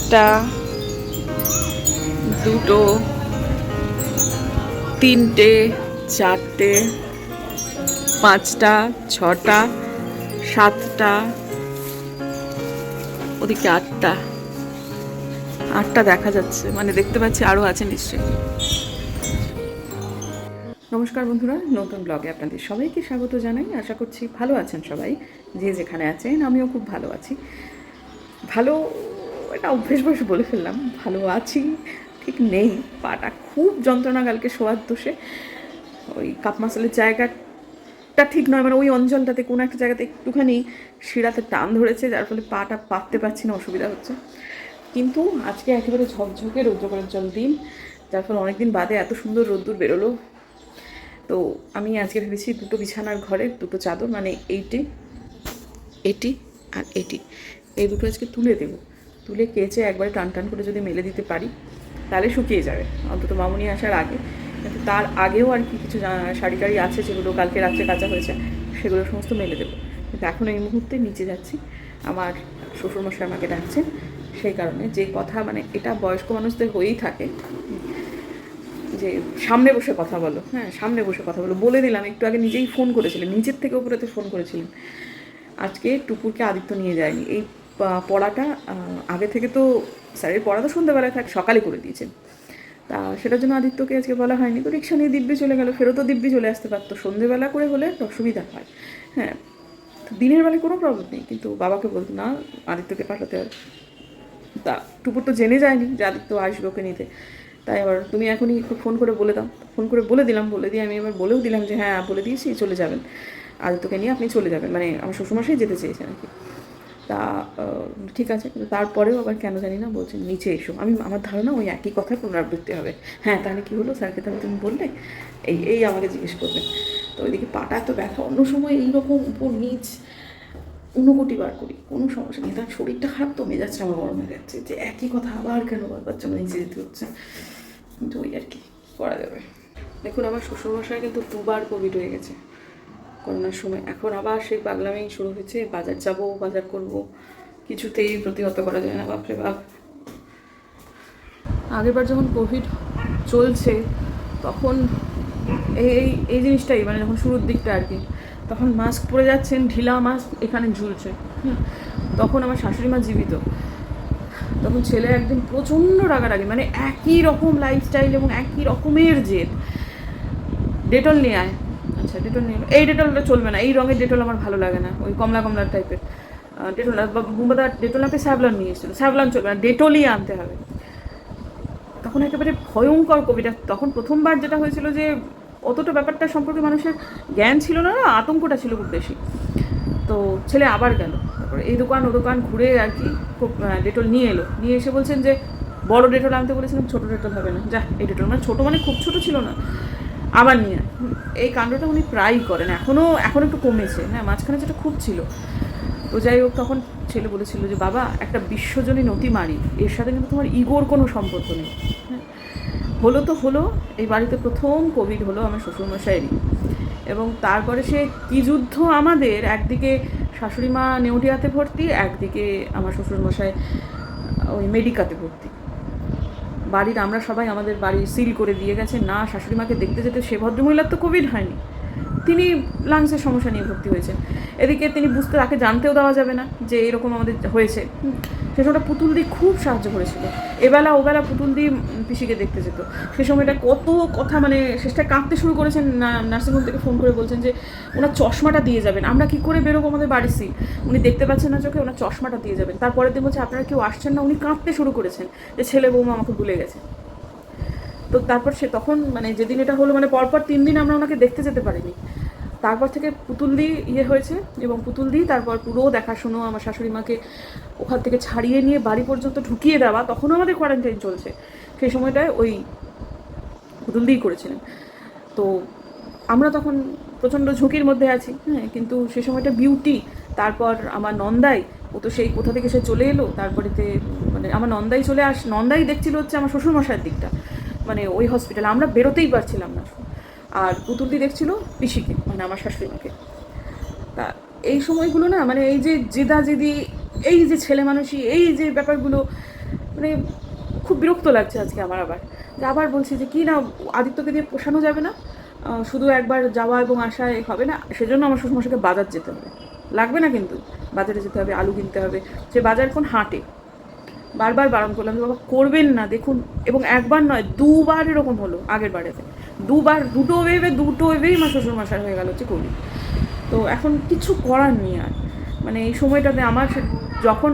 একটা, দুটো, তিনটে, চারটে, পাঁচটা, ছটা, সাতটা, ওদিকে আটটা, আটটা দেখা যাচ্ছে, মানে দেখতে পাচ্ছি আরও আছে নিশ্চয়ই। নমস্কার বন্ধুরা, নতুন ব্লগে আপনাদের সবাইকে স্বাগত জানাই। আশা করছি ভালো আছেন সবাই, যে যেখানে আছেন। আমিও খুব ভালো আছি। ভালো, এটা অভ্যেস বয়সে বলে ফেললাম, ভালো আছি ঠিক নেই। পাটা খুব যন্ত্রণা, কালকে শোয়ার দোষে ওই কাপ মাসেলের জায়গাটা ঠিক নয়, মানে ওই অঞ্চলটাতে কোনো একটা জায়গাতে একটুখানি শিরাতে টান ধরেছে, যার ফলে পাটা পাততে পারছি না, অসুবিধা হচ্ছে। কিন্তু আজকে একেবারে ঝকঝকে রৌদ্রকরের জল দিন, যার ফলে অনেকদিন বাদে এত সুন্দর রোদ্দুর বেরোলো। তো আমি আজকে ভেবেছি দুটো বিছানার ঘরে দুটো চাদর, মানে এটি আর এটি, এই দুটো আজকে তুলে দেবো। তুলে কেচে একবারে টান টান করে যদি মেলে দিতে পারি তাহলে শুকিয়ে যাবে, অন্তত মামুনি আসার আগে। কিন্তু তার আগেও আর কি কিছু শাড়ি টাড়ি আছে যেগুলো কালকে রাত্রে কাচা হয়েছে, সেগুলো সমস্ত মেলে দেবো। কিন্তু এখন এই মুহূর্তে নিচে যাচ্ছি, আমার শ্বশুরমশাই আমাকে ডাকছেন। সেই কারণে যে কথা, মানে এটা বয়স্ক মানুষদের হয়েই থাকে যে সামনে বসে কথা বলো, হ্যাঁ সামনে বসে কথা বলো, বলে দিলাম। একটু আগে নিজেই ফোন করেছিলেন, নিজের থেকে উপরেতে ফোন করেছিলেন। আজকে টুকুরকে আদিত্য নিয়ে যায়নি। এই পড়াটা আগে থেকে তো স্যারের পড়া তো সন্ধ্যাবেলায় থাকে, সকালে করে দিয়েছেন। তা সেটার জন্য আদিত্যকে আজকে বলা হয়নি। তো রিক্সা নিয়ে দিব্যি চলে গেল, ফেরতও দিব্যি চলে আসতে পারতো। সন্ধ্যেবেলা করে হলে অসুবিধা হয়, হ্যাঁ। তো দিনের বেলায় কোনো প্রবলেম নেই, কিন্তু বাবাকে বলতো না আদিত্যকে পাঠাতে হবে। তা টুকুর তো জেনে যায়নি যে আদিত্য আসবে ওকে নিতে। তাই আবার তুমি এখনই একটু ফোন করে বলে দাও। ফোন করে বলে দিলাম, বলে দিয়ে আমি এবার বলেও দিলাম যে হ্যাঁ বলে দিয়েছি, চলে যাবেন, আদিত্যকে নিয়ে আপনি চলে যাবেন। মানে আমার শ্বশুরমশাই যেতে চেয়েছেন আর কি। তা ঠিক আছে, কিন্তু তারপরেও আবার কেন জানি না বলছেন নিচে এসো। আমার ধারণা ওই একই কথার পুনরাবৃত্তি হবে। হ্যাঁ তাহলে কী হলো স্যারকে, তাহলে তুমি বললে, এই আমাকে জিজ্ঞেস করবেন। তো ওইদিকে পাটা এত ব্যথা, অন্য সময় এইরকম উপর নিচ ঊনকোটি বার করি, কোনো সমস্যা নেই। তার শরীরটা খারাপ তো, মেজাজটা আমার গরম হয়ে যাচ্ছে যে একই কথা আবার কেন বারবার জন্য নিচে যেতে হচ্ছে। কিন্তু ওই আর কি করা যাবে। দেখুন আমার শ্বশুরমশাই কিন্তু দুবার কোভিড হয়ে গেছে করোনার সময়। এখন আবার সেই পাগলামি শুরু হয়েছে, বাজার যাব, বাজার করব, কিছুতেই প্রতিহত করা যায় না। বাপরে বাপ, আগেরবার যখন কোভিড চলছে তখন এই এই জিনিসটাই, মানে যখন শুরুর দিকটা আর কি, তখন মাস্ক পরে যাচ্ছেন, ঢিলা মাস্ক এখানে ঝুলছে। তখন আমার শাশুড়ি মা জীবিত। তখন ছেলে একদিন প্রচণ্ড রাগারাগি, মানে একই রকম লাইফস্টাইল এবং একই রকমের জেদ। ডেটল নিয়ে আয়। আচ্ছা ডেটল নিয়ে, এই ডেটলটা চলবে না, এই রঙের ডেটল আমার ভালো লাগে না, ওই কমলা কমলা টাইপের ডেটল। বুম্বাদা ডেটল না পেয়ে স্যাভলন নিয়ে এসেছিলো, স্যাভলন চলবে না, ডেটলই আনতে হবে। তখন একেবারে ভয়ঙ্কর কবিতা। তখন প্রথমবার যেটা হয়েছিল যে অতটা ব্যাপারটা সম্পর্কে মানুষের জ্ঞান ছিল না, আতঙ্কটা ছিল খুব বেশি। তো ছেলে আবার গেল, তারপরে এই দোকান ও দোকান ঘুরে আর কি খুব ডেটল নিয়ে এলো। নিয়ে এসে বলছেন যে বড় ডেটল আনতে বলেছিলাম, ছোটো ডেটল হবে না, যা এই ডেটল, মানে ছোটো মানে খুব ছোটো ছিল না, আবার নিয়ে। এই কাণ্ডটা উনি প্রায়ই করেন, এখন একটু কমেছে, হ্যাঁ মাঝখানে যেটা খুব ছিল। তো যাই হোক, তখন ছেলে বলেছিল যে বাবা একটা বিশ্বজনীন অতিমারি, এর সাথে কিন্তু তোমার ইগোর কোনো সম্পর্ক নেই। হ্যাঁ হলো তো হলো, এই বাড়িতে প্রথম কোভিড হলো আমার শ্বশুরমশাইয়েরই। এবং তারপরে সে কী যুদ্ধ আমাদের, একদিকে শাশুড়ি মা নেউটিয়াতে ভর্তি, একদিকে আমার শ্বশুরমশাই ওই মেডিকাতে ভর্তি। বাড়ির আমরা সবাই আমাদের বাড়ি সিল করে দিয়ে গেছে, না শাশুড়ি মাকে দেখতে যেতে। সে ভদ্রমহিলার তো কোভিড হয়নি, তিনি লাংসের সমস্যা নিয়ে ভর্তি হয়েছেন। এদিকে তিনি বুঝতে, তাকে জানতেও দেওয়া যাবে না যে এরকম আমাদের হয়েছে। সে সময়টা পুতুলদি খুব সাহায্য করেছিল, এবেলা ওবেলা পুতুলদি পিসিকে দেখতে যেত। সে সময়টা কত কথা, মানে শেষটা কাঁদতে শুরু করেছেন, নার্সিংহোম থেকে ফোন করে বলছেন যে ওনার চশমাটা দিয়ে যাবেন, আমরা কী করে বেরোবো, আমাদের বাড়ির সিট, উনি দেখতে পাচ্ছেন না চোখে, ওনার চশমাটা দিয়ে যাবেন। তারপরের দিন বলছে আপনারা কেউ আসছেন না, উনি কাঁদতে শুরু করেছেন যে ছেলে বৌমা আমাকে ভুলে গেছে। তো তারপর সে তখন, মানে যেদিন এটা হলো, মানে পরপর 3 দিন আমরা ওনাকে দেখতে যেতে পারিনি। তারপর থেকে পুতুলদি হয়েছে, এবং পুতুলদি তারপর পুরো দেখাশুনো, আমার শাশুড়ি মাকে ওখান থেকে ছাড়িয়ে নিয়ে বাড়ি পর্যন্ত ঢুকিয়ে দেওয়া, তখনও আমাদের কোয়ারেন্টাইন চলছে, সেই সময়টায় ওই পুতুলদিই করেছিলেন। তো আমরা তখন প্রচণ্ড ঝুঁকির মধ্যে আছি, হ্যাঁ, কিন্তু সে সময়টা বিউটি। তারপর আমার নন্দাই, ও তো সেই কোথা থেকে সে চলে এলো, তারপরেতে মানে আমার নন্দাই নন্দাই দেখছিল হচ্ছে আমার শ্বশুরমশাইয়ের দিকটা, মানে ওই হসপিটালে আমরা বেরোতেই পারছিলাম না। আর পুতুলদি দেখছিল পিসিকে, মানে আমার শাশুড়ি মাকে। তা এই সময়গুলো না, মানে এই যে জেদাজেদি, এই যে ছেলে মানুষই, এই যে ব্যাপারগুলো, মানে খুব বিরক্ত লাগছে আজকে আমার আবার, যে আবার বলছি যে কি না আদিত্যকে দিয়ে পোষানো যাবে না, শুধু একবার যাওয়া এবং আসায় হবে না, সেজন্য আমার শ্বশুরমশাইকে বাজার যেতে হবে, লাগবে না কিন্তু বাজারে যেতে হবে, আলু কিনতে হবে, সে বাজার এখন হাটে। বারবার বারণ করলাম যে বাবা করবেন না, দেখুন, এবং একবার নয় দুবার এরকম হলো আগের বারেতে, দুবার দুটো ওয়েভেই আমার শ্বশুরমশাই হয়ে গেল হচ্ছে কোভিড। তো এখন কিছু করার নেই আর, মানে এই সময়টাতে আমার যখন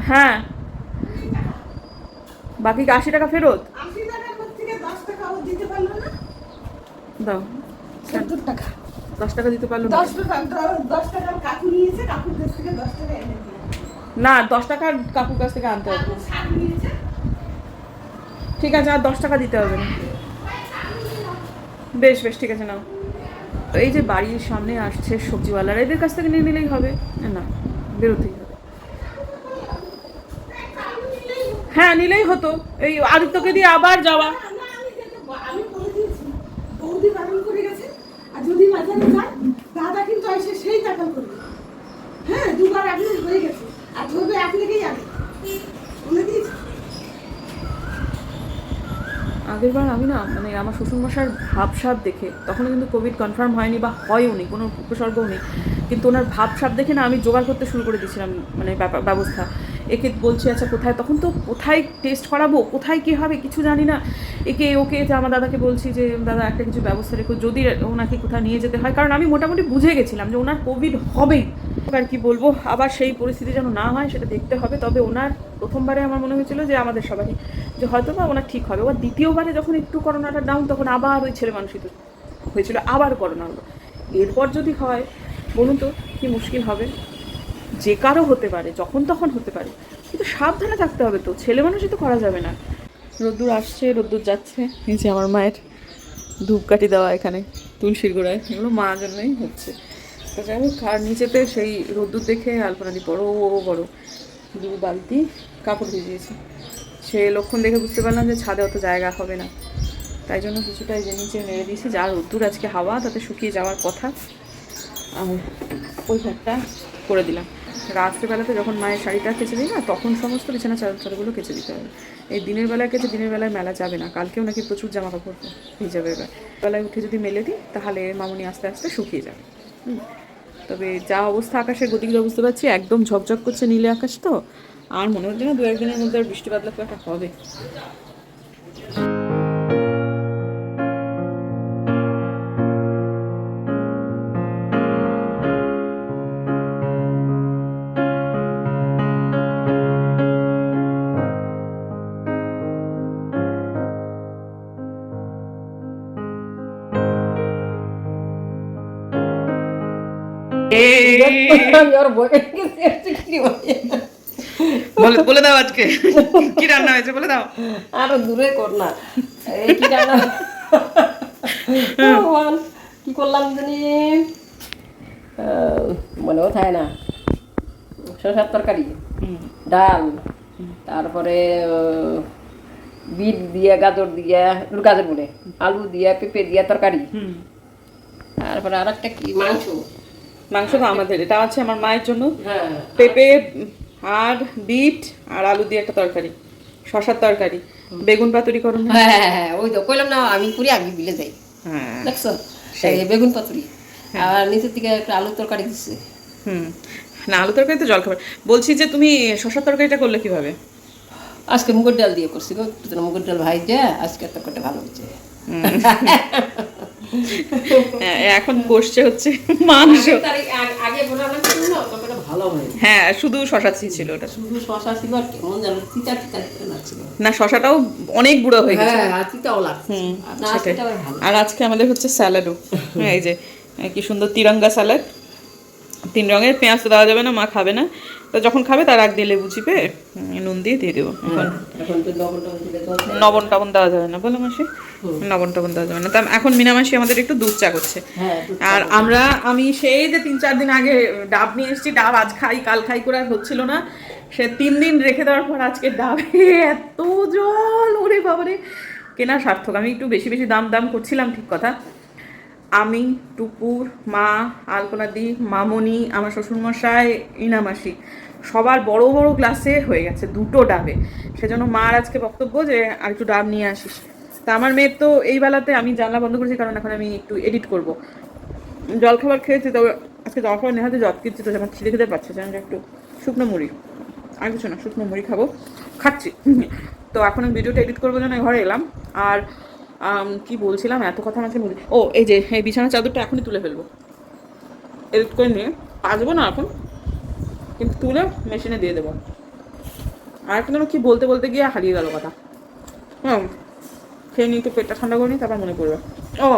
হ্যাঁ বাকি 80 টাকা ফেরত দাও, 10 টাকা দিতে পারলো না, 10 টাকা কাকুর কাছ থেকে আনতে হবে, ঠিক আছে আর 10 টাকা দিতে হবে না, বেশ বেশ ঠিক আছে নাও। এই যে বাড়ির সামনে আসছে সবজিওয়ালারা, এদের কাছ থেকে নিয়ে নিলেই হবে, না বেরোতেই হবে। হ্যাঁ নিলেই হতো, এই আদিত্যকে দিয়ে আবার যাওয়া। যদি বাজারে যায় দাদা কিন্তু এসে সেই টাকা করবে, হ্যাঁ দুবার আগে হয়ে গেছে, আর ধরবে এক লেগেই যাবে বলে দিয়েছি। আগেরবার আমি না মানে আমার শ্বশুরমশাইয়ের ভাবসাব দেখে, তখনও কিন্তু কোভিড কনফার্ম হয়নি বা হয়ও নি, কোনো উপসর্গও নেই, কিন্তু ওনার ভাবসাব দেখে না আমি জোগাড় করতে শুরু করে দিয়েছিলাম মানে ব্যবস্থা। একে বলছি আচ্ছা কোথায়, তখন তো কোথায় টেস্ট করাবো, কোথায় কী হবে কিছু জানি না, ওকে যে আমার দাদাকে বলছি যে দাদা একটা কিছু ব্যবস্থা রেখো যদি ওনাকে কোথাও নিয়ে যেতে হয়, কারণ আমি মোটামুটি বুঝে গেছিলাম যে ওনার কোভিড হবেই। আর কি বলবো, আবার সেই পরিস্থিতি যেন না হয় সেটা দেখতে হবে। তবে ওনার প্রথমবারে আমার মনে হয়েছিল যে আমাদের সবারই যে হয়তো বা ওনার ঠিক হবে, ওর দ্বিতীয়বারে যখন একটু করোনাটা ডাউন তখন আবার ওই ছেলে মানুষই তো হয়েছিল, আবার করোনা হলো। এরপর যদি হয় বলুন তো কি মুশকিল হবে, যে কারো হতে পারে, যখন তখন হতে পারে, কিন্তু সাবধানে থাকতে হবে তো, ছেলে মানুষই তো করা যাবে না। রোদ্দুর আসছে রোদ্দুর যাচ্ছে, এই যে আমার মায়ের ধূপকাঠি দেওয়া এখানে তুলসীর গোড়ায়, এগুলো মা জন্যই হচ্ছে। তো যাই হোক, আর নিচেতে সেই রোদ্দুর দেখে আলপনা দি বড় বড় 2 বালতি কাপড় ভিজিয়েছি, সে লক্ষণ দেখে বুঝতে পারলাম যে ছাদে অত জায়গা হবে না, তাই জন্য কিছুটা এই যে নিচে মেরে দিয়েছি, যা রোদ্দুর আজকে হাওয়া তাতে শুকিয়ে যাওয়ার কথা। আর ওই ঘরটা করে দিলাম, রাত্রেবেলাতে যখন মায়ের শাড়িটা কেচে দিই না, তখন সমস্ত বিছানা চাদরগুলো কেচে দিতে হবে। এই দিনের বেলায় কেচে দিনের বেলায় মেলা যাবে না, কালকেও নাকি প্রচুর জামা কাপড় ভিজাবে, এবার বেলায় উঠে যদি মেলে দিই তাহলে মামুনি আস্তে আস্তে শুকিয়ে যাবে। তবে যা অবস্থা আকাশের গতিগুলো বুঝতে পারছি, একদম ঝকঝক করছে নীলে আকাশ, তো আর মনে হচ্ছে না 2-1 দিনের মধ্যে আর বৃষ্টি বাদলা তো একটা হবে। বলে দাও আজকে কি রান্না হয়েছে, বলে দাও। আরো দূরে কর না, এই কি রান্না কি করলাম জানি মনেও থাকে না। শসার তরকারি, ডাল, তারপরে বিট দিয়ে গাজর দিয়ে, গাজর বলে আলু দিয়ে পেঁপে দিয়ে তরকারি, তারপরে আর একটা কি মাংস তো আমাদের এটা আছে আমার মায়ের জন্য, পেঁপে আর বিট আর আলু দিয়ে একটা তরকারি, শসার তরকারি, বেগুন পাতুরি করুন। হ্যাঁ ওই তো কইলাম না আমি পুরি আগে বিলে যাই, দেখছো বেগুন পাতুরি, আর নিচের দিকে একটা আলুর তরকারি দিচ্ছে। না আলু তরকারি তো জল খাবার। বলছি যে তুমি শসার তরকারিটা করলে কিভাবে? আজকে মুগের ডাল দিয়ে করছি গো, মুগের ডাল ভাই যে আজকে তরকারিটা ভালো হচ্ছে। এখন বসছে হচ্ছে মাংস, আগে ভালো হয়, হ্যাঁ শুধু শশা ছিল, ওটা শুধু শশা ছিল আর কেমন জানো তিতা তিতা লাগছিল, না শশাটাও অনেক বুড়ো হয়ে গেছে, হ্যাঁ তিতাও লাগছে। আর আজকে আমাদের হচ্ছে স্যালাডও, এই যে কি সুন্দর তিরঙ্গা স্যালাড, 3 রঙের, পেঁয়াজ তো দেওয়া যাবে না, মা খাবে না, তো যখন খাবে তার আগ দিয়ে লেবু চিপে নুন দিয়ে দেবো। এখন তো লবণ টবণ দেওয়া যাবে না, বলো মাসি, লবণ টবণ দেওয়া যাবে না। তা এখন মিনা মাসি আমাদের একটু দুধ চা করছে, আর আমি সেই যে 3-4 দিন আগে ডাব নিয়ে এসেছি, ডাব আজ খাই কাল খাই করে আর হচ্ছিল না, সে 3 দিন রেখে দেওয়ার পর আজকে ডাবে এত জল, ওরে বাবারে, কেনা সার্থক। আমি একটু বেশি বেশি দাম করছিলাম ঠিক কথা, আমি, টুকুর, মা, আলপনা দি, মামনি, আমার শ্বশুরমশাই, ইনা মাসি, সবার বড় বড় গ্লাসে হয়ে গেছে, 2টো ডাবে। সেজন্য মার আজকে বক্তব্য যে আর একটু ডাব নিয়ে আসিস। তা আমার মেয়ের তো এই বেলাতে আমি জানলা বন্ধ করেছি, কারণ এখন আমি একটু এডিট করব। জলখাবার খেয়েছি, তবে আজকে জলখাবার নেহাতে যত কিছু তো আমার খিদে খেতে পারছে, যেন একটু শুকনো মুড়ি, আর কিছু না, শুকনো মুড়ি খাচ্ছি। তো এখন আমি ভিডিওটা এডিট করবো জন্য ঘরে এলাম। আর কি বলছিলাম, এত কথা আমাকে মুড়ি, ও এই যে এই বিছানার চাদরটা এখনই তুলে ফেলবো, এডিট করে নিয়ে পাসবো না এখন, কিন্তু তুলে মেশিনে দিয়ে দেবো। আর একটা কি বলতে বলতে গিয়ে হারিয়ে গেল কথা। হ্যাঁ, খেয়ে নিই, একটু পেটটা ঠান্ডা করে নিই, তারপর মনে পড়বে। ও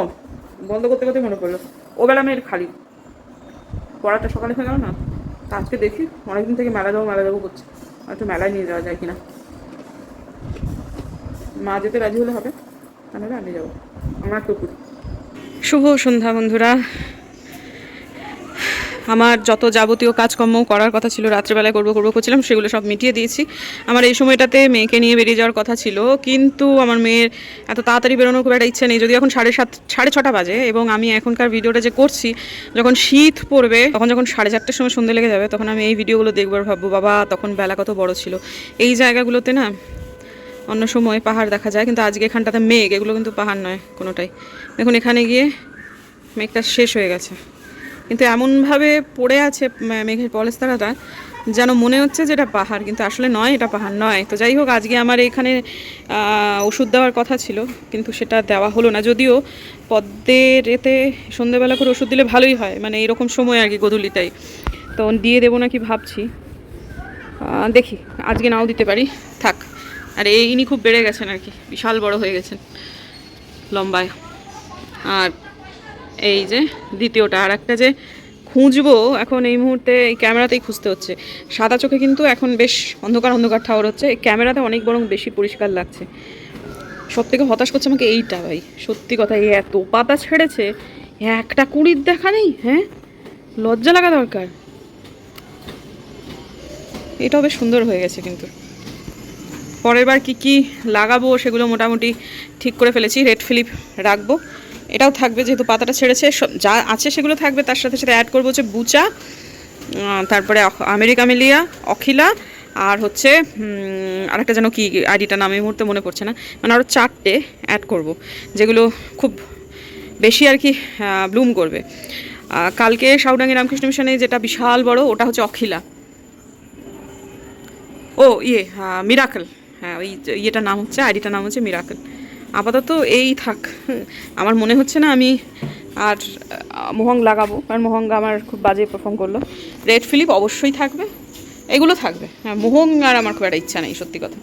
বন্ধ করতে করতে মনে পড়লো, ওবেলা মেয়ের খালি পড়াটা সকালে হয়ে গেল না। তা আজকে দেখি, অনেকদিন থেকে মেলা যাবো করছি, আর একটু মেলায় নিয়ে যাওয়া যায় কিনা। মা যেতে রাজি হলে হবে, তাহলে আমি যাবো, আমার কুকুর। শুভ সন্ধ্যা বন্ধুরা। আমার যত যাবতীয় কাজকর্ম করার কথা ছিল রাত্রেবেলায় করবো করছিলাম, সেগুলো সব মিটিয়ে দিয়েছি। আমার এই সময়টাতে মেয়েকে নিয়ে বেরিয়ে যাওয়ার কথা ছিল, কিন্তু আমার মেয়ের এত তাড়াতাড়ি বেরোনোর খুব একটা ইচ্ছে নেই। যদি এখন 6:30 বাজে, এবং আমি এখনকার ভিডিওটা যে করছি, যখন শীত পড়বে, তখন যখন 4:30টার সময় সন্ধ্যে লেগে যাবে, তখন আমি এই ভিডিওগুলো দেখবো আর ভাববো বাবা তখন বেলা কত বড় ছিল। এই জায়গাগুলোতে না অন্য সময় পাহাড় দেখা যায়, কিন্তু আজকে এখানটাতে মেঘ, এগুলো কিন্তু পাহাড় নয় কোনোটাই। দেখুন এখানে গিয়ে মেঘটা শেষ হয়ে গেছে, কিন্তু এমনভাবে পড়ে আছে মেঘের পলেস্তারাটা, যেন মনে হচ্ছে যে এটা পাহাড়, কিন্তু আসলে নয়, এটা পাহাড় নয়। তো যাই হোক, আজকে আমার এখানে ওষুধ দেওয়ার কথা ছিল, কিন্তু সেটা দেওয়া হলো না। যদিও পদ্মের এতে সন্ধ্যেবেলা করে ওষুধ দিলে ভালোই হয়, মানে এরকম সময় আর কি, গধূলিটাই। তো দিয়ে দেবো নাকি ভাবছি, দেখি, আজকে নাও দিতে পারি, থাক। আর ইনি খুব বেড়ে গেছেন আর কি, বিশাল বড় হয়ে গেছেন লম্বায়। আর এই যে দ্বিতীয়টা, আর একটা যে খুঁজবো এখন এই মুহূর্তে এই ক্যামেরাতেই খুঁজতে হচ্ছে। সাদা চোখে কিন্তু এখন বেশ অন্ধকার ঠাওর হচ্ছে, এই ক্যামেরাতে অনেক বরং বেশি পরিষ্কার লাগছে। সব থেকে হতাশ করছে আমাকে এইটা ভাই, সত্যি কথা, এই এত পাতা ছেড়েছে, একটা কুড়ির দেখা নেই। হ্যাঁ, লজ্জা লাগা দরকার। এটাও বেশ সুন্দর হয়ে গেছে, কিন্তু পরের বার কী লাগাবো সেগুলো মোটামুটি ঠিক করে ফেলেছি। রেড ফিলিপ রাখবো, এটাও থাকবে, যেহেতু পাতাটা ছেড়েছে, যা আছে সেগুলো থাকবে। তার সাথে সাথে অ্যাড করবো হচ্ছে বুচা, তারপরে আমেরিকামেলিয়া, অখিলা, আর হচ্ছে আরেকটা যেন কি আইডিটা নাম এই মুহূর্তে মনে পড়ছে না, মানে আরও 4টে অ্যাড করব, যেগুলো খুব বেশি আর কি ব্লুম করবে। কালকে সাউডাঙ্গি রামকৃষ্ণ মিশনে যেটা বিশাল বড়, ওটা হচ্ছে অখিলা। ও মিরাকল, হ্যাঁ ওই ইয়েটার নাম হচ্ছে, আইডিটার নাম হচ্ছে মিরাকল। আপাতত এই থাক, আমার মনে হচ্ছে না আমি আর মোহং লাগাবো, কারণ মোহঙ্গা আমার খুব বাজে পারফর্ম করলো। রেড ফিলিপ অবশ্যই থাকবে, এগুলো থাকবে। হ্যাঁ, মোহং আর আমার খুব একটা ইচ্ছা নেই, সত্যি কথা।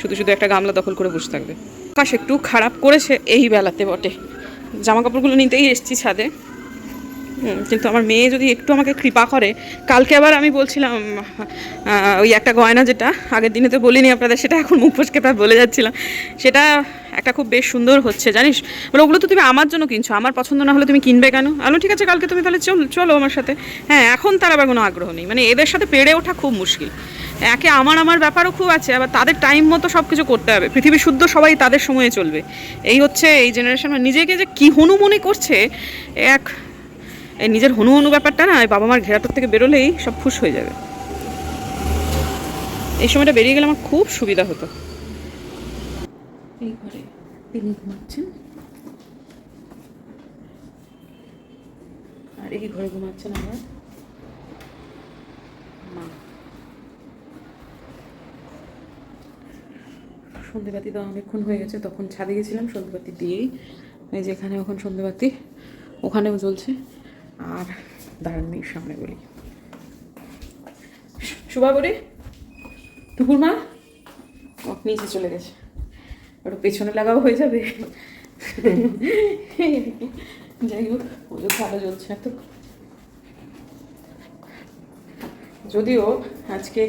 শুধু একটা গামলা দখল করে বসে থাকবে। আকাশ একটু খারাপ করেছে এই বেলাতে বটে, জামা কাপড়গুলো নিতেই এসছি ছাদে। কিন্তু আমার মেয়ে যদি একটু আমাকে কৃপা করে, কালকে আবার আমি বলছিলাম ওই একটা গয়না, যেটা আগের দিনে তো বলিনি আপনাদের, সেটা এখন মুখ ফসকে তার বলে যাচ্ছিলাম, সেটা একটা খুব বেশ সুন্দর হচ্ছে জানিস। বলে ওগুলো তো তুমি আমার জন্য কিনছো, আমার পছন্দ না হলে তুমি কিনবে কেন? আলো ঠিক আছে, কালকে তুমি তাহলে চলো আমার সাথে। হ্যাঁ, এখন তার আবার কোনো আগ্রহ নেই, মানে এদের সাথে পেরে ওঠা খুব মুশকিল। একে আমার ব্যাপারও খুব আছে, আবার তাদের টাইম মতো সব কিছু করতে হবে। পৃথিবী শুদ্ধ সবাই তাদের সময়ে চলবে, এই হচ্ছে এই জেনারেশন। নিজেকে যে কী হনু মনে করছে, এই নিজের হনু ব্যাপারটা না, বাবা মার ঘেরাটোর থেকে বেরোলেই সব খুশ হয়ে যাবে। এই সময়টা বেরিয়ে গেলে আমার খুব সুবিধা হতো। এই ঘরে তিনি ঘুমাচ্ছেন, আর এই ঘরে ঘুমাচ্ছেন আমার মা। সন্ধেবাতি তো অনেকক্ষণ হয়ে গেছে, তখন ছাদে গেছিলাম সন্ধেবাতি দিয়েই। এই যে এখানে ওখানে সন্ধেবাতি ওখানেও জ্বলছে। আর দাঁড়ান মেয়ের সামনে বলি, শুভা বলি টুকুর মা নিচে চলে গেছে, ওটা পেছনে লাগাও হয়ে যাবে। যাই হোক, ওদের ভালো জ্বলছে এত। যদিও আজকে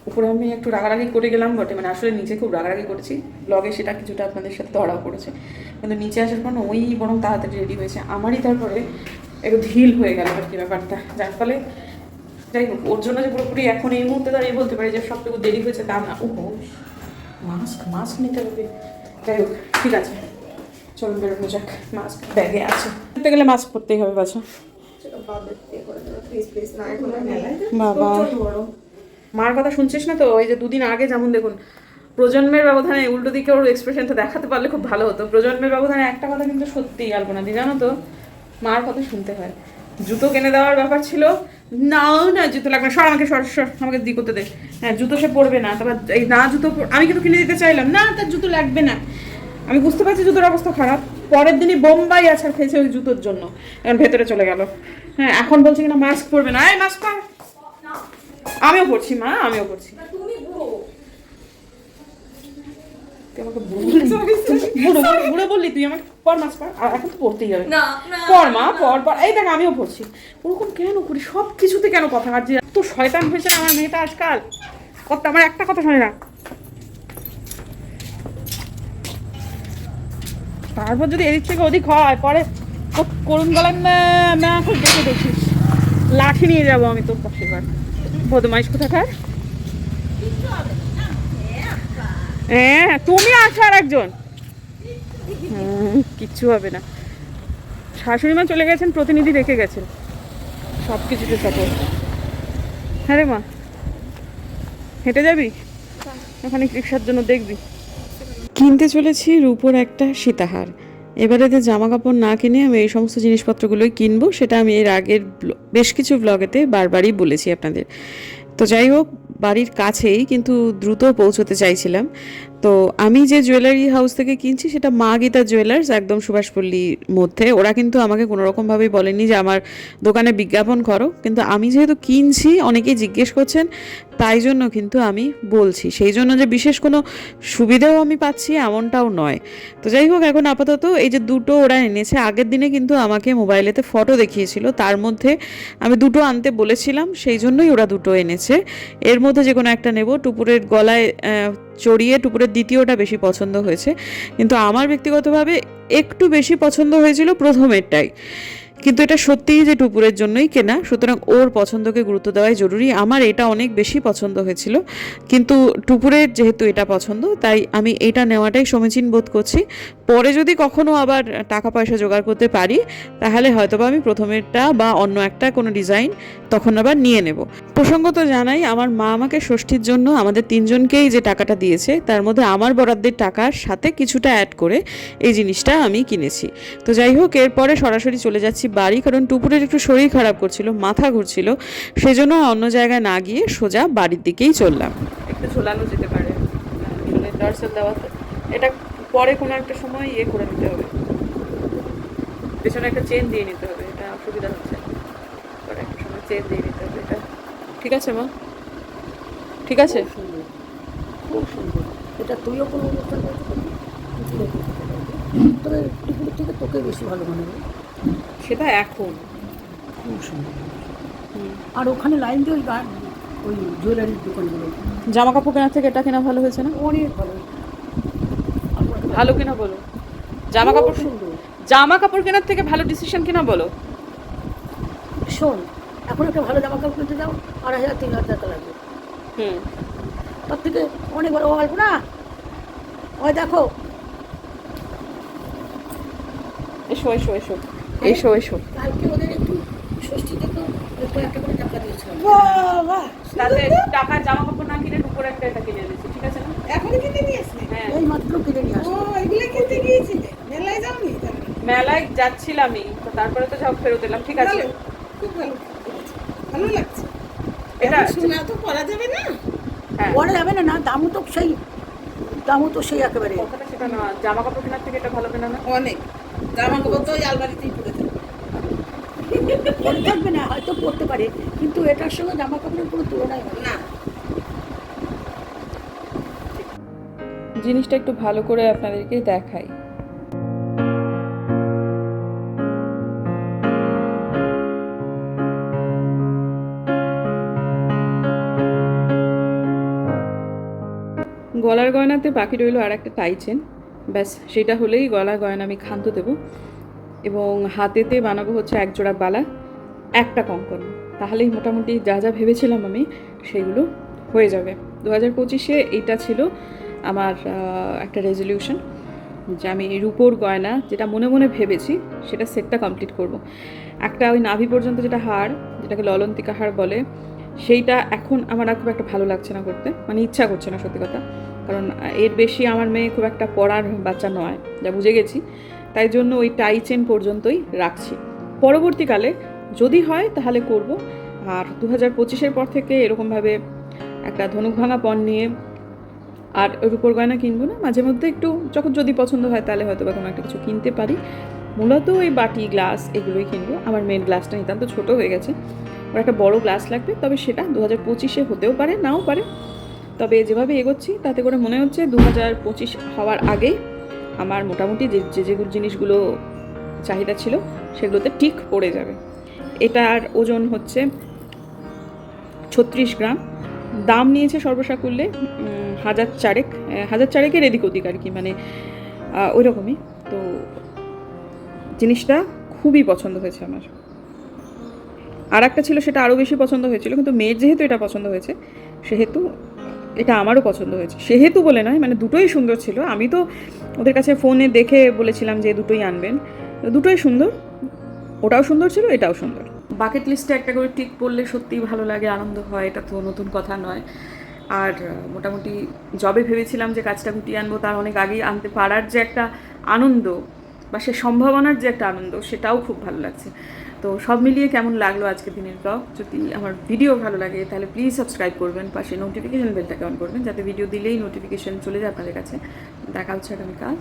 উপরে আমি একটু রাগারাগি করে গেলাম বটে, মানে আসলে নিচে খুব রাগারাগি করেছি, ব্লগে সেটা কিছুটা আপনাদের সাথে ধরাও পড়েছে, কিন্তু নিচে আসার পর ওই বরং তাড়াতাড়ি রেডি হয়েছে, আমারই তারপরে একটু ঢিল হয়ে গেল আর কি ব্যাপারটা, যার ফলে যাই হোক ওর জন্য যে পুরোপুরি এখন এই মুহূর্তে দাঁড়িয়ে বলতে পারি যে সবটুকু দেরি হয়েছে তা না। ও মাস্ক নিতে হবে, যাই হোক ঠিক আছে, চলুন বেরোনো যাক। মাস্ক ব্যাগে আছে, করতে গেলে মাস্ক পরতেই হবে বাছা। বাবা, মার কথা শুনছিস না তো? ওই যে দুদিন আগে যেমন দেখুন, প্রজন্মের ব্যবধানে উল্টো দিকে ওর এক্সপ্রেশনটা দেখাতে পারলে খুব ভালো হতো। প্রজন্মের ব্যবধানে একটা কথা কিন্তু সত্যিই আলপনা দি, জানো তো, মার কথা শুনতে হয়। জুতো কিনে দেওয়ার ব্যাপার ছিল, নাও না জুতো লাগবে না, সর আমাকে, সর সর আমাকে দি করতে দে। হ্যাঁ, জুতো সে পরবে না, তারপর এই না জুতো আমি কিন্তু কিনে দিতে চাইলাম না, তার জুতো লাগবে না। আমি বুঝতে পারছি জুতোর অবস্থা খারাপ, পরের দিনই বোম্বাই আছাড় খেয়েছে ওই জুতোর জন্য, এখন ভেতরে চলে গেল। হ্যাঁ, এখন বলছে কিনা মাস্ক পরবে না। এই মাস্ক পর। আমিও পড়ছি মা, আমিও পড়ছি। তুই আমাকে বুড়ো বললি, তুই আমাকে পর মাস্ক পর, আর এখন তো পড়তেই হবে। পর মা, পর পর। এই দেখ আমিও পড়ছি। ওরকম কেন করি, সব কিছুতে কেন কথা কাটছি? তো শয়তান হয়েছে না আমার মেয়েটা আজকাল, কথা আমার একটা কথা শোনে না। তারপর যদি এদিক থেকে ওদিক হয়, পরে করুন গলায় না খুব দেখে দেখিস, লাঠি নিয়ে যাবো আমি তোর পাশে। এবার বদমাইশ কোথাকার। হ্যাঁ, তুমি আছো আর একজন, কিচ্ছু হবে না। শাশুড়ি মা চলে গেছেন, প্রতিনিধি রেখে গেছেন, সব কিছুতে সাপোর্ট। হ্যাঁ রে মা, হেঁটে যাবি ওখানে রিক্সার জন্য, দেখবি। কিনতে চলেছি রূপোর একটা সীতাহার। এবারে যে জামা কাপড় না কিনে আমি এই সমস্ত জিনিসপত্রগুলোই কিনবো, সেটা আমি এর আগের বেশ কিছু ব্লগেতে বারবারই বলেছি আপনাদের। তো যাই হোক, বাড়ির কাছেই, কিন্তু দ্রুত পৌঁছতে চাইছিলাম। তো আমি যে জুয়েলারি হাউস থেকে কিনছি সেটা মা গীতা জুয়েলার্স, একদম সুভাষপল্লির মধ্যে। ওরা কিন্তু আমাকে কোনো রকমভাবেই বলেনি যে আমার দোকানে বিজ্ঞাপন করো, কিন্তু আমি যেহেতু কিনছি, অনেকেই জিজ্ঞেস করছেন, তাই জন্য কিন্তু আমি বলছি। সেই জন্য যে বিশেষ কোনো সুবিধাও আমি পাচ্ছি এমনটাও নয়। তো যাই হোক, এখন আপাতত এই যে দুটো ওরা এনেছে, আগের দিনে কিন্তু আমাকে মোবাইলেতে ফটো দেখিয়েছিল, তার মধ্যে আমি দুটো আনতে বলেছিলাম, সেই জন্যই ওরা দুটো এনেছে। এর মধ্যে যে কোনো একটা নেব। টুপুরের গলায় চড়িয়ে টুপুরের দ্বিতীয়টা বেশি পছন্দ হয়েছে, কিন্তু আমার ব্যক্তিগতভাবে একটু বেশি পছন্দ হয়েছিল প্রথমেরটাই। কিন্তু এটা সত্যিই যে টুপুরের জন্যই কেনা, সুতরাং ওর পছন্দকে গুরুত্ব দেওয়াই জরুরি। আমার এটা অনেক বেশি পছন্দ হয়েছিল, কিন্তু টুপুরের যেহেতু এটা পছন্দ, তাই আমি এটা নেওয়াটাই সমীচীন বোধ করছি। পরে যদি কখনো আবার টাকা পয়সা জোগাড় করতে পারি, তাহলে হয়তোবা আমি প্রথমেরটা বা অন্য একটা কোনো ডিজাইন তখন আবার নিয়ে নেব। প্রসঙ্গত জানাই, আমার মা আমাকে ষষ্ঠীর জন্য আমাদের তিনজনকেই যে টাকাটা দিয়েছে, তার মধ্যে আমার বরাদ্দের টাকার সাথে কিছুটা অ্যাড করে এই জিনিসটা আমি কিনেছি। তো যাই হোক, এরপরে সরাসরি চলে যাচ্ছি বাড়ি, কারণ টুপুরের একটু শরীর খারাপ করছিল, মাথা ঘুরছিল, সেজন্য অন্য জায়গায় না গিয়ে সোজা বাড়ির দিকেই চললাম। একটু ঝোলানো যেতে পারে, আসলে টার্সেল দেওয়া তো, এটা পরে কোনো একটা সময় ইয়ে করে নিতে হবে, পেছনে একটা চেন দিয়ে নিতে হবে, এটা অসুবিধা হচ্ছে, পরে একটা সময় চেন দিয়ে নিতে হবে। এটা ঠিক আছে মা? ঠিক আছে, খুব সুন্দর। এটা তুইও কোনো অনুষ্ঠান করতে পারবি, তবে টুকুর থেকে তোকে বেশি ভালো মনে হবে। সেটা এখন খুব সুন্দর। আর ওখানে লাইন দিয়ে ওই জুয়েলারির দোকানগুলো, জামা কাপড় কেনার থেকে এটা কেনা ভালো হয়েছে না? অনেক ভালো। ভালো কিনা বলো? জামা কাপড় সুন্দর। জামা কাপড় কেনার থেকে ভালো ডিসিশন কিনা বলো? শোন, এখন একটা ভালো জামা কাপড় কিনতে যাও 2,500-3,000 টাকা লাগবে। তার থেকে অনেক বড় অল্প না। ওই দেখো, এসো এসো এসো এসো এসো। কালকে ওদের একটু ষষ্ঠী থেকে একটু একটা করে টাকা দিয়েছিলাম। তাহলে টাকা জামা কাপড় না কিনে দুপুরে একটা এটা কিনে এনেছি, ঠিক আছে না? এখনই কিনে নিয়ে আসলে? হ্যাঁ, এই মাত্র কিনে নিয়ে ও, আসলাম। এগুলো কিনতে গিয়েছিলে? মেলায় যাওনি? মেলায় যাচ্ছিলামই তো, তারপরে তো সব ফেরত এলাম। ঠিক আছে, ভালো, খুব ভালো করেছো। ভালো লাগছে। এটা এখন সোনা তো পরা যাবে না। হ্যাঁ, পরে যাবে না, না দামও তো সেই একেবারে। কথাটা সেটা না, জামা কাপড় কেনার থেকে এটা ভালো কেনা না? অনেক জামা কাপড় তো ওই আলমারিতেই পরে থাকবে। পরে থাকবে না, হয়তো পরতে পারে, কিন্তু এটার সঙ্গে জামা কাপড়ের কোনো তুলনাই হয় না। না, জিনিসটা একটু ভালো করে আপনাদেরকে দেখাই। গলার গয়নাতে বাকি রইল আর একটা টাই চেন, ব্যাস সেটা হলেই গলার গয়না আমি ক্ষান্ত দেবো। এবং হাতেতে বানাবো হচ্ছে এক জোড়া বালা, একটা কঙ্কন, তাহলেই মোটামুটি যা যা ভেবেছিলাম আমি সেগুলো হয়ে যাবে। 2025-এ এইটা ছিল আমার একটা রেজলিউশন। যে আমি রূপোর গয়না যেটা মনে মনে ভেবেছি সেটা সেটটা কমপ্লিট করব। একটা ওই নাভি পর্যন্ত যেটা হার, যেটাকে ললন্তিকা হার বলে, সেইটা এখন আমার আর খুব একটা ভালো লাগছে না করতে, মানে ইচ্ছা করছে না সত্যি কথা। কারণ এর বেশি আমার মেয়ে খুব একটা পড়ার বাচ্চা নয়, যা বুঝে গেছি। তাই জন্য ওই টাই চেন পর্যন্তই রাখছি। পরবর্তীকালে যদি হয় তাহলে করব। আর 2025-এর পর থেকে এরকমভাবে একটা ধনুক ভাঙা পণ নিয়ে আর রূপোর গয়না কিনবো না। মাঝে মধ্যে একটু যখন যদি পছন্দ হয় তাহলে হয়তো বা কোনো একটা কিছু কিনতে পারি। মূলত ওই বাটি গ্লাস এগুলোই কিনবো। আমার মেন গ্লাসটা নিতান্ত ছোটো হয়ে গেছে, ওর একটা বড় গ্লাস লাগবে। তবে সেটা 2025-এ হতেও পারে, নাও পারে। তবে যেভাবে এগোচ্ছি তাতে করে মনে হচ্ছে 2025 হওয়ার আগেই আমার মোটামুটি যে জিনিসগুলো চাহিদা ছিল সেগুলোতে টিক পড়ে যাবে। এটার ওজন হচ্ছে 36 গ্রাম। দাম নিয়েছে সর্বসাকুল্যে 1004-এর এদিক ওদিক আর কি, মানে ওই রকমই। তো জিনিসটা খুবই পছন্দ হয়েছে আমার। আর একটা ছিল সেটা আরও বেশি পছন্দ হয়েছিল, কিন্তু মেয়ের যেহেতু এটা পছন্দ হয়েছে সেহেতু এটা আমারও পছন্দ হয়েছে। সেহেতু বলে নয়, মানে দুটোই সুন্দর ছিল। আমি তো ওদের কাছে ফোনে দেখে বলেছিলাম যে দুটোই আনবেন, দুটোই সুন্দর, ওটাও সুন্দর ছিল, এটাও সুন্দর। বাকেট লিস্টে একটা করে টিক পড়লে সত্যিই ভালো লাগে, আনন্দ হয়, এটা তো নতুন কথা নয়। আর মোটামুটি যবে ভেবেছিলাম যে কাজটা গুটিয়ে আনবো তার অনেক আগেই আনতে পারার যে একটা আনন্দ বা সে সম্ভাবনার যে একটা আনন্দ, সেটাও খুব ভালো লাগছে। তো সব মিলিয়ে কেমন লাগলো আজকের দিনের ব্লগ। যদি আমার ভিডিও ভালো লাগে তাহলে প্লিজ সাবস্ক্রাইব করবেন, পাশে নোটিফিকেশন বেলটাকে অন করবেন যাতে ভিডিও দিলেই নোটিফিকেশন চলে যায় আপনাদের কাছে। দেখা হচ্ছে আগামীকাল।